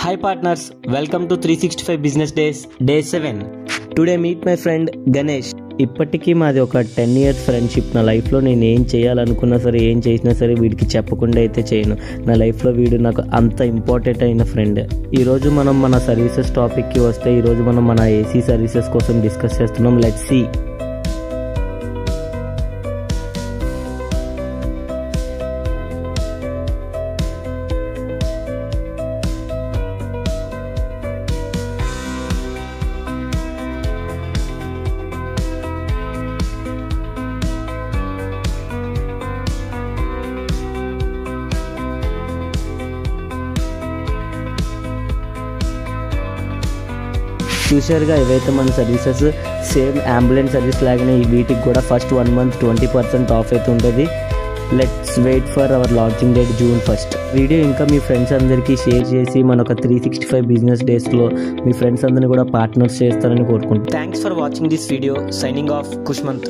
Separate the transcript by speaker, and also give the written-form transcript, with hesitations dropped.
Speaker 1: Hi partners, welcome to 365 Business Days, Day 7. Today meet my friend Ganesh. ఇప్పటికీ మాది ఒక 10 years friendship. నా లైఫ్లో నేను ఏం చేయాలనుకున్నా సరే, ఏం చేసినా సరే వీడికి చెప్పకుండా అయితే చేయను. నా లైఫ్లో వీడు నాకు అంత ఇంపార్టెంట్ అయిన ఫ్రెండ్. ఈరోజు మనం మన సర్వీసెస్ టాపిక్కి వస్తే, ఈరోజు మనం మన ఏసీ సర్వీసెస్ కోసం డిస్కస్ చేస్తున్నాం. Let's see. చూసారుగా, ఇవైతే మన సర్వీసెస్ సేమ్ అంబులెన్స్ సర్వీస్ లాగానే వీటికి కూడా ఫస్ట్ 1 month 20% ఆఫ్ అయితే ఉంటుంది. Let's wait for our launching date June 1st. Video ఇంకా మీ ఫ్రెండ్స్ అందరికీ షేర్ చేసి మన ఒక 365 బిజినెస్ డేస్లో మీ ఫ్రెండ్స్ అందరినీ కూడా పార్ట్నర్స్ చేస్తారని కోరుకుంటున్నాను. Thanks for watching this video. Signing off కుష్మంత్.